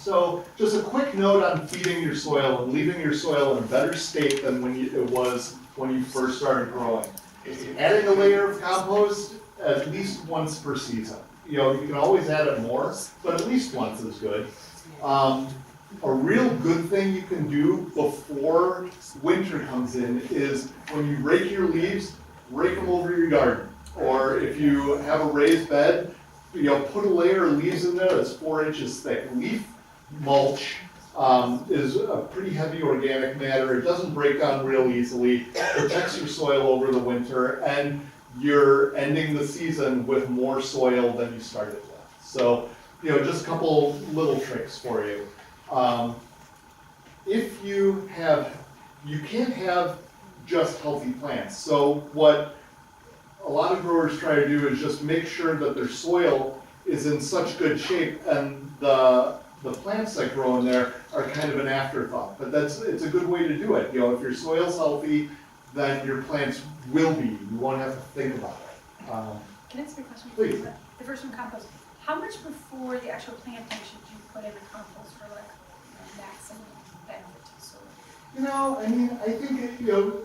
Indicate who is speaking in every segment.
Speaker 1: So just a quick note on feeding your soil and leaving your soil in a better state than it was when you first started growing. Adding a layer of compost at least once per season. You know, you can always add it more, but at least once is good. A real good thing you can do before winter comes in is when you rake your leaves, rake them over your garden. Or if you have a raised bed, you know, put a layer of leaves in there that's 4 inches thick. Leaf mulch is a pretty heavy organic matter. It doesn't break down real easily, protects your soil over the winter, and you're ending the season with more soil than you started with. So, you know, just a couple little tricks for you. If you can't have just healthy plants. So what a lot of growers try to do is just make sure that their soil is in such good shape, and the plants that grow in there are kind of an afterthought. But it's a good way to do it. You know, if your soil's healthy, then your plants will be. You won't have to think about it.
Speaker 2: Can I ask you a question?
Speaker 1: Please.
Speaker 2: The first one, compost. How much before the actual planting should you put in the compost for like maximum benefit to the soil?
Speaker 1: You know, I mean, I think, you know,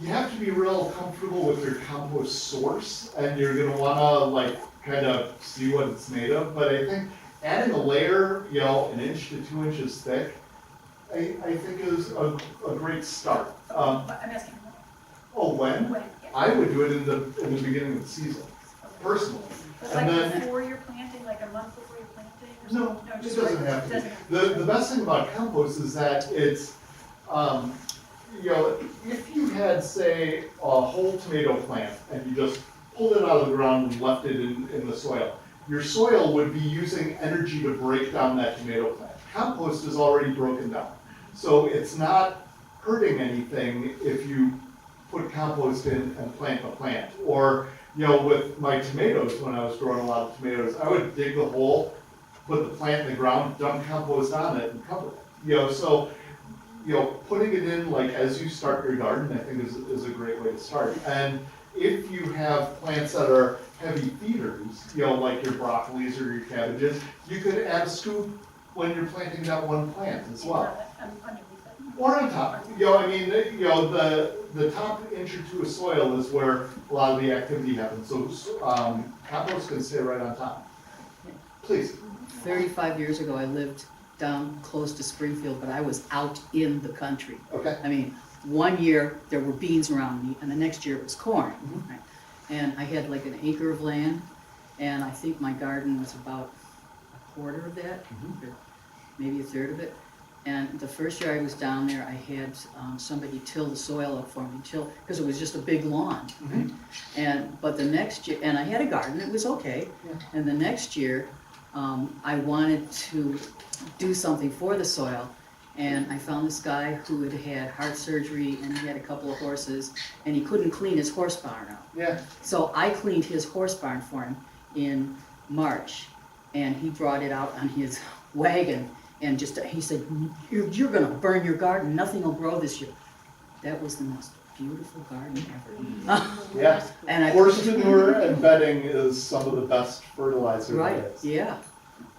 Speaker 1: you have to be real comfortable with your compost source, and you're gonna wanna like kind of see what it's made of. But I think adding a layer, you know, 1 inch to 2 inches thick, I think is a great start.
Speaker 2: But I'm asking when.
Speaker 1: Oh, when?
Speaker 2: When, yeah.
Speaker 1: I would do it in the beginning of the season, personally.
Speaker 2: But
Speaker 1: And
Speaker 2: like
Speaker 1: then,
Speaker 2: before you're planting, like a month before you're planting or
Speaker 1: no,
Speaker 2: something?
Speaker 1: it
Speaker 2: just
Speaker 1: doesn't
Speaker 2: right-
Speaker 1: have to
Speaker 2: doesn't
Speaker 1: be.
Speaker 2: have to.
Speaker 1: The best thing about compost is that it's, you know, if you had, say, a whole tomato plant and you just pulled it out of the ground and left it in the soil, your soil would be using energy to break down that tomato plant. Compost is already broken down. So it's not hurting anything if you put compost in and plant the plant. Or, you know, with my tomatoes, when I was growing a lot of tomatoes, I would dig the hole, put the plant in the ground, dump compost on it, and cover it. You know, so, you know, putting it in like as you start your garden, I think is a great way to start. And if you have plants that are heavy feeders, you know, like your broccolis or your cabbages, you could add a scoop when you're planting that one plant as well.
Speaker 2: Underneath it.
Speaker 1: Or on top, you know, I mean, you know, the top inch or two of soil is where a lot of the activity happens. So compost can stay right on top. Please.
Speaker 3: 35 years ago, I lived down close to Springfield, but I was out in the country.
Speaker 1: Okay.
Speaker 3: I mean, one year there were beans around me, and the next year it was corn.
Speaker 1: Mhm.
Speaker 3: Right? And I had like an acre of land, and I think my garden was about a quarter of that, or maybe a third of it. And the first year I was down there, I had somebody till the soil up for me, because it was just a big lawn.
Speaker 1: Mhm.
Speaker 3: But the next year, and I had a garden, it was okay.
Speaker 1: Yeah.
Speaker 3: And the next year, I wanted to do something for the soil, and I found this guy who had had heart surgery, and he had a couple of horses, and he couldn't clean his horse barn out.
Speaker 1: Yeah.
Speaker 3: So I cleaned his horse barn for him in March, and he brought it out on his wagon, and he said, you're gonna burn your garden, nothing will grow this year. That was the most beautiful garden ever.
Speaker 1: Yeah.
Speaker 3: And I
Speaker 1: Horse manure and bedding is some of the best fertilizer there
Speaker 3: Right,
Speaker 1: is.
Speaker 3: yeah,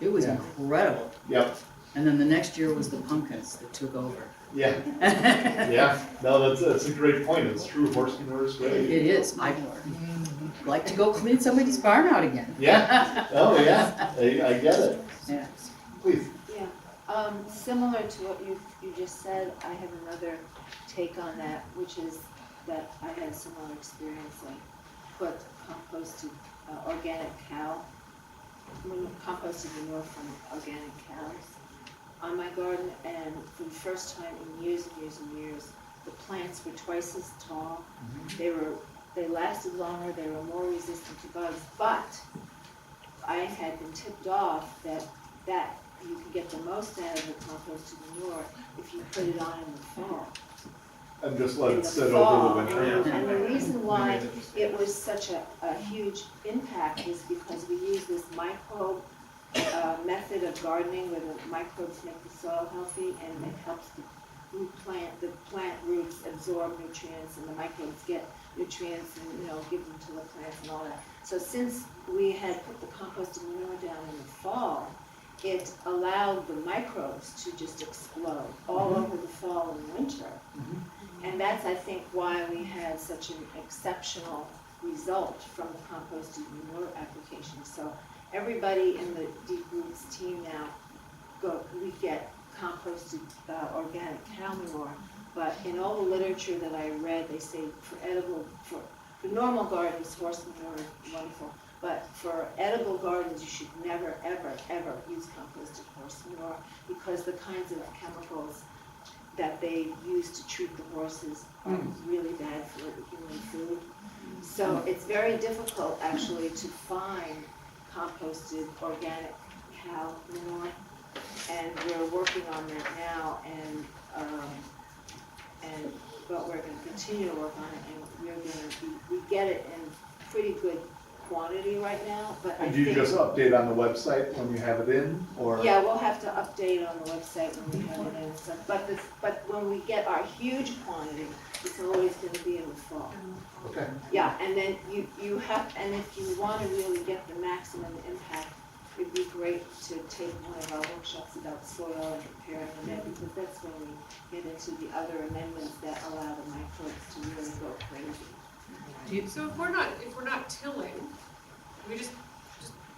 Speaker 3: it was
Speaker 1: Yeah.
Speaker 3: incredible.
Speaker 1: Yep.
Speaker 3: And then the next year was the pumpkins that took over.
Speaker 1: Yeah. Yeah. No, that's a great point. It's true. Horse manure is great.
Speaker 3: It is, I'd like to go clean somebody's barn out again.
Speaker 1: Yeah. Oh, yeah. I get it.
Speaker 3: Yeah.
Speaker 1: Please.
Speaker 4: Yeah, similar to what you just said, I have another take on that, which is that I had a similar experience. I put composted organic cow, composted manure from organic cows on my garden, and for the first time in years and years and years, the plants were twice as tall. They lasted longer, they were more resistant to bugs, but I had been tipped off that you can get the most out of the composted manure if you put it on in the fall.
Speaker 1: And just let
Speaker 4: In
Speaker 1: it
Speaker 4: the
Speaker 1: sit
Speaker 4: fall.
Speaker 1: over the winter.
Speaker 4: And the reason why it was such a huge impact is because we use this microbe method of gardening where the microbes make the soil healthy, and it helps the plant roots absorb nutrients, and the microbes get nutrients and, you know, give them to the plants and all that. So since we had put the composted manure down in the fall, it allowed the microbes to just explode all over the fall and winter. And that's, I think, why we had such an exceptional result from the composted manure application. So everybody in the Deep Roots team now, we get composted organic cow manure, but in all the literature that I read, they say for normal gardens, horse manure is wonderful, but for edible gardens, you should never, ever, ever use composted horse manure because the kinds of chemicals that they use to treat the horses are really bad for the human food. So it's very difficult actually to find composted organic cow manure, and we're working on that now, but we're going to continue to work on it, and we get it in pretty good quantity right now, but I
Speaker 1: And do you
Speaker 4: think,
Speaker 1: just update on the website when you have it in, or?
Speaker 4: yeah, we'll have to update on the website when we have it in, so, but when we get our huge quantity, it's always going to be in the fall.
Speaker 1: Okay.
Speaker 4: Yeah, and then you have, and if you want to really get the maximum impact, it'd be great to take one of our workshops about soil and preparing the net, because that's when we get into the other amendments that allow the microbes to really go crazy.
Speaker 5: So if we're not tilling, we just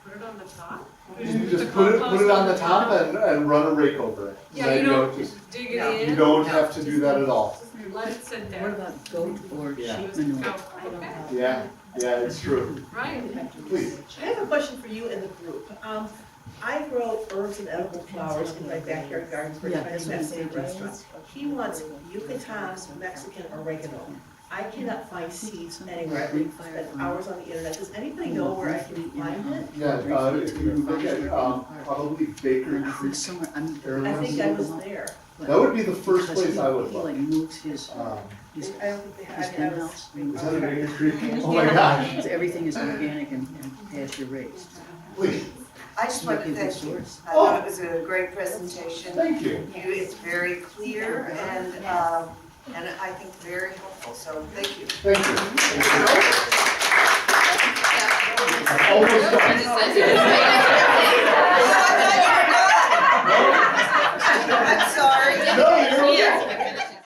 Speaker 5: put it on the top? We
Speaker 1: You
Speaker 5: put
Speaker 1: just
Speaker 5: the
Speaker 1: put it
Speaker 5: compost
Speaker 1: on the top and run a rake over it.
Speaker 5: Yeah,
Speaker 1: Then
Speaker 5: you don't
Speaker 1: just,
Speaker 5: dig it in?
Speaker 1: you don't have to do that at all.
Speaker 5: Just let it sit
Speaker 3: What
Speaker 5: there.
Speaker 3: about goat or
Speaker 1: Yeah.
Speaker 3: sheep
Speaker 5: Just
Speaker 3: manure?
Speaker 5: go, okay,
Speaker 1: Yeah, it's true.
Speaker 5: right.
Speaker 1: Please.
Speaker 6: I have a question for you and the group. I grow herbs and edible flowers in my backyard garden for
Speaker 3: Yeah,
Speaker 6: tiny
Speaker 3: that's what I'm
Speaker 6: Mexican
Speaker 3: thinking.
Speaker 6: restaurants. He wants Yucatan Mexican oregano. I cannot find seeds anywhere. I've spent hours on the internet. Does anybody know where I can find it?
Speaker 1: Yeah, if you look at, probably Baker Creek
Speaker 3: He's somewhere, I'm.
Speaker 1: area.
Speaker 6: I think I was there.
Speaker 1: That would be the first
Speaker 3: Because
Speaker 1: place I would
Speaker 3: He
Speaker 1: look.
Speaker 3: like moves his,
Speaker 1: Is
Speaker 6: I don't think they
Speaker 3: his
Speaker 6: have.
Speaker 3: henhouse.
Speaker 1: that a Baker Creek? Oh my gosh,
Speaker 3: Everything is organic and pasture raised.
Speaker 1: please,
Speaker 7: I just want to
Speaker 3: Looking for
Speaker 7: thank you.
Speaker 3: source.
Speaker 7: I thought it was a great presentation.
Speaker 1: thank you.
Speaker 7: It's very clear and I think very helpful, so thank you.
Speaker 1: Thank you.